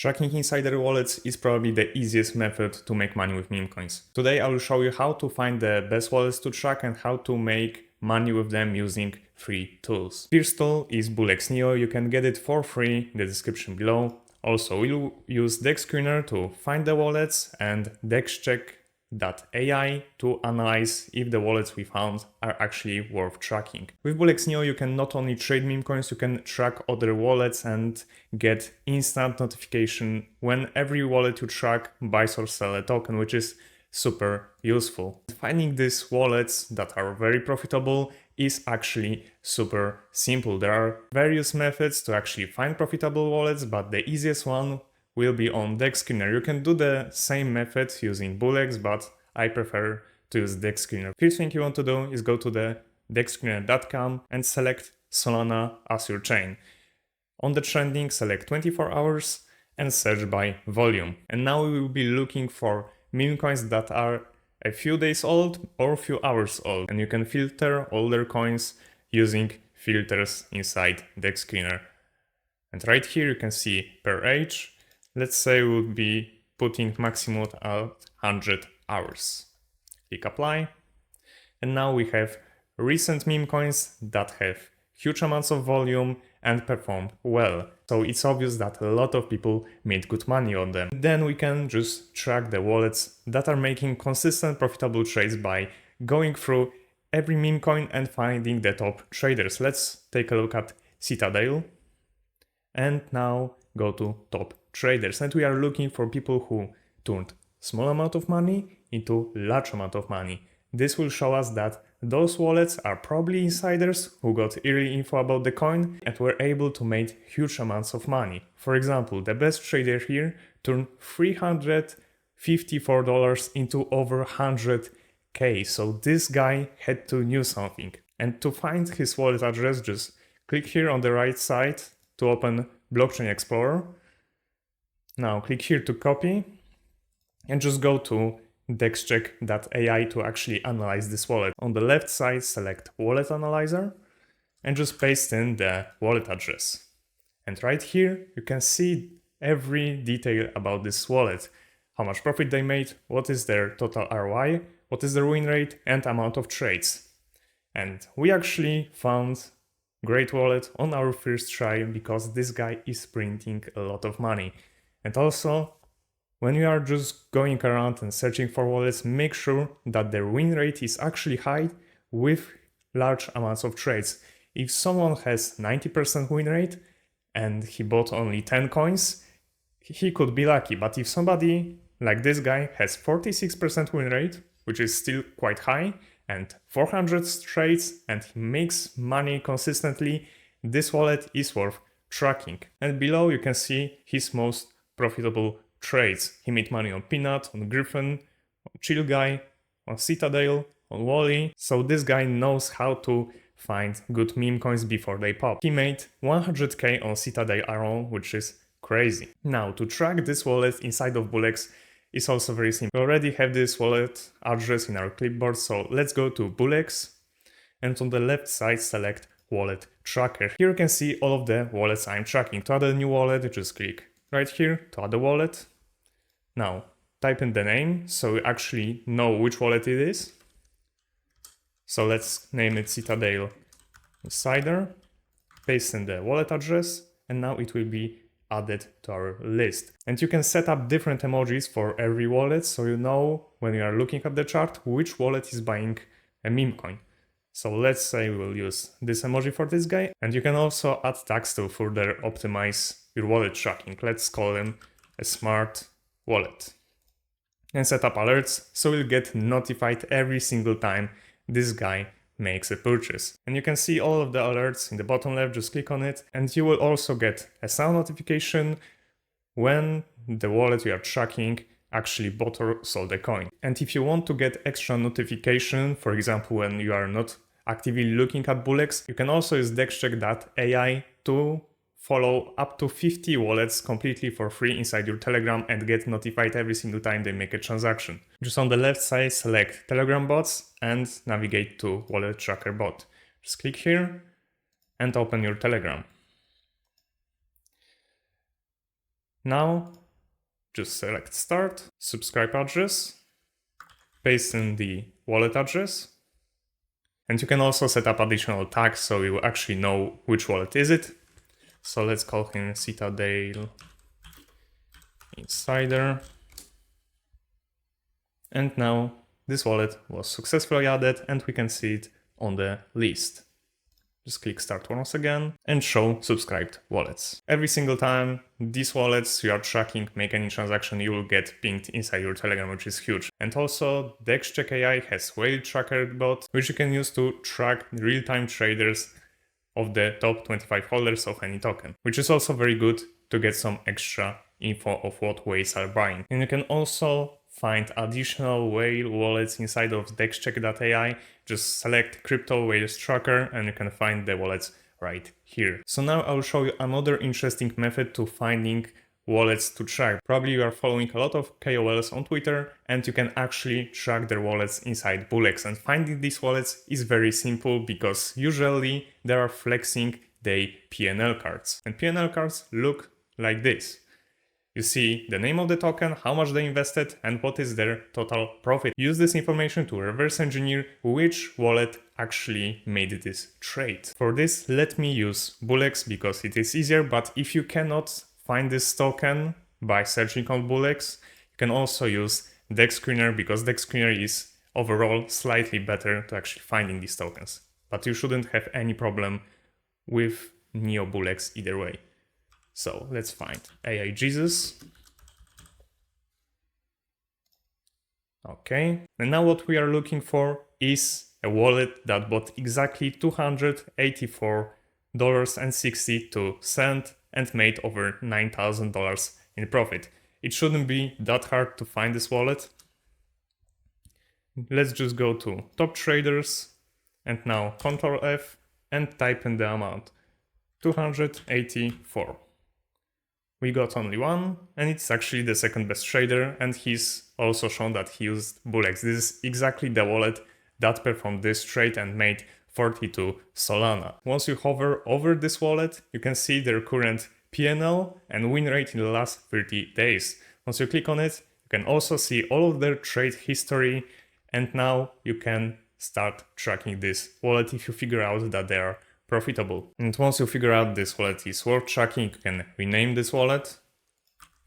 Tracking insider wallets is probably the easiest method to make money with meme coins. Today I will show you how to find the best wallets to track and how to make money with them using free tools. First tool is BullX Neo. You can get it for free in the description below. Also, we'll use DexScreener to find the wallets and DexCheck.ai to analyze if the wallets we found are actually worth tracking. With BullX Neo, you can not only trade meme coins, you can track other wallets and get instant notification when every wallet you track buys or sells a token, which is super useful. Finding these wallets that are very profitable is actually super simple. There are various methods to actually find profitable wallets, but the easiest one will be on DexScreener. You can do the same method using BullX, but I prefer to use DexScreener. First thing you want to do is go to the DexScreener.com and select Solana as your chain. On the trending, select 24 hours and search by volume. And now we will be looking for meme coins that are a few days old or a few hours old. And you can filter older coins using filters inside DexScreener. And right here you can see per age. Let's say we would be putting maximum at 100 hours. Click apply. And now we have recent meme coins that have huge amounts of volume and performed well. So it's obvious that a lot of people made good money on them. Then we can just track the wallets that are making consistent profitable trades by going through every meme coin and finding the top traders. Let's take a look at Citadel. And now go to top traders. And we are looking for people who turned small amount of money into large amount of money. This will show us that those wallets are probably insiders who got early info about the coin and were able to make huge amounts of money. For example, the best trader here turned $354 into over 100k. So this guy had to know something. And to find his wallet address, just click here on the right side to open Blockchain Explorer. Now click here to copy and just go to DexCheck.ai to actually analyze this wallet. On the left side, select Wallet Analyzer and just paste in the wallet address. And right here, you can see every detail about this wallet. How much profit they made, what is their total ROI, what is their win rate, and amount of trades. And we actually found great wallet on our first try because this guy is printing a lot of money. And also, when you are just going around and searching for wallets, make sure that their win rate is actually high with large amounts of trades. If someone has 90% win rate and he bought only 10 coins, he could be lucky. But if somebody like this guy has 46% win rate, which is still quite high, and 400 trades, and he makes money consistently, this wallet is worth tracking. And below you can see his most profitable trades. He made money on Peanut, on Griffin, on Chill Guy, on Citadel, on Wally. So this guy knows how to find good meme coins before they pop. He made 100k on Citadel alone, which is crazy. Now to track this wallet inside of BullX is also very simple. We already have this wallet address in our clipboard, so let's go to BullX and on the left side select Wallet Tracker. Here you can see all of the wallets I'm tracking. To add a new wallet, just click right here to add a wallet. Now, type in the name so you actually know which wallet it is. So let's name it Citadel Insider, paste in the wallet address, and now it will be added to our list. And you can set up different emojis for every wallet so you know when you are looking at the chart which wallet is buying a meme coin. So let's say we'll use this emoji for this guy, and you can also add tags to further optimize your wallet tracking. Let's call them a smart wallet and set up alerts so you'll get notified every single time this guy makes a purchase. And you can see all of the alerts in the bottom left, just click on it, and you will also get a sound notification when the wallet you are tracking actually bought or sold a coin. And if you want to get extra notification, for example when you are not actively looking at BullX, you can also use DexCheck.ai to follow up to 50 wallets completely for free inside your Telegram and get notified every single time they make a transaction. Just on the left side, select Telegram bots and navigate to Wallet Tracker bot. Just click here and open your Telegram. Now, just select start, subscribe address, paste in the wallet address, and you can also set up additional tags so you actually know which wallet is it. So let's call him Citadel Insider. And now this wallet was successfully added and we can see it on the list. Just click start once again and show subscribed wallets. Every single time these wallets you are tracking make any transaction, you will get pinged inside your Telegram, which is huge. And also DexCheck AI has whale tracker bot, which you can use to track real-time traders of the top 25 holders of any token, which is also very good to get some extra info of what whales are buying. And you can also find additional whale wallets inside of DexCheck.ai. Just select crypto whales tracker and you can find the wallets right here. So now I'll show you another interesting method to finding wallets to track. Probably you are following a lot of KOLs on Twitter and you can actually track their wallets inside BullX. And finding these wallets is very simple because usually they are flexing their P&L cards. And P&L cards look like this. You see the name of the token, how much they invested, and what is their total profit. Use this information to reverse engineer which wallet actually made this trade. For this, let me use BullX because it is easier, but if you cannot find this token by searching on BullX, you can also use DexScreener because DexScreener is overall slightly better to actually finding these tokens. But you shouldn't have any problem with Neo BullX either way. So let's find AI Jesus. Okay, and now what we are looking for is a wallet that bought exactly $284.62 and made over $9,000 in profit. It shouldn't be that hard to find this wallet. Let's just go to top traders and now Ctrl F and type in the amount 284. We got only one, and it's actually the second best trader, and he's also shown that he used BullX. This is exactly the wallet that performed this trade and made 42 Solana. Once you hover over this wallet, you can see their current P&L and win rate in the last 30 days. Once you click on it, you can also see all of their trade history, and now you can start tracking this wallet if you figure out that they are profitable. And once you figure out this wallet is worth tracking, you can rename this wallet.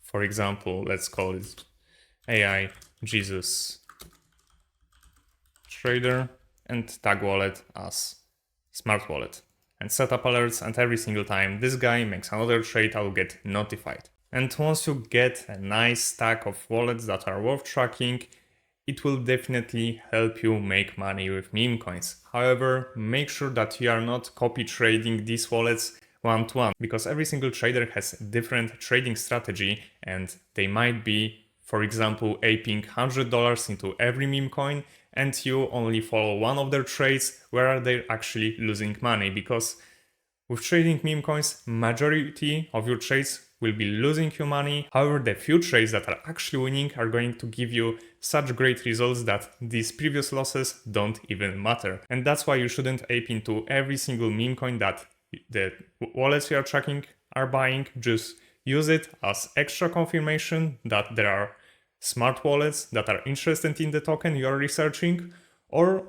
For example, let's call it AI Jesus Trader and tag wallet as smart wallet and set up alerts, and every single time this guy makes another trade, I will get notified. And once you get a nice stack of wallets that are worth tracking, it will definitely help you make money with Memecoins. However, make sure that you are not copy trading these wallets one-to-one, because every single trader has a different trading strategy and they might be, for example, aping $100 into every Memecoin and you only follow one of their trades where they're actually losing money, because with trading Memecoins, majority of your trades will be losing you money. However, the few trades that are actually winning are going to give you such great results that these previous losses don't even matter. And that's why you shouldn't ape into every single meme coin that the wallets you are tracking are buying. Just use it as extra confirmation that there are smart wallets that are interested in the token you are researching, or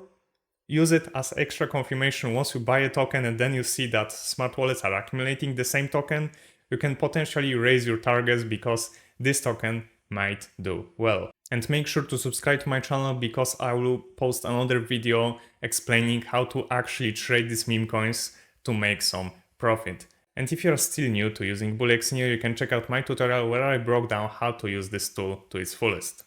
use it as extra confirmation once you buy a token and then you see that smart wallets are accumulating the same token. You can potentially raise your targets because this token might do well. And make sure to subscribe to my channel because I will post another video explaining how to actually trade these meme coins to make some profit. And if you're still new to using BullX Neo, you can check out my tutorial where I broke down how to use this tool to its fullest.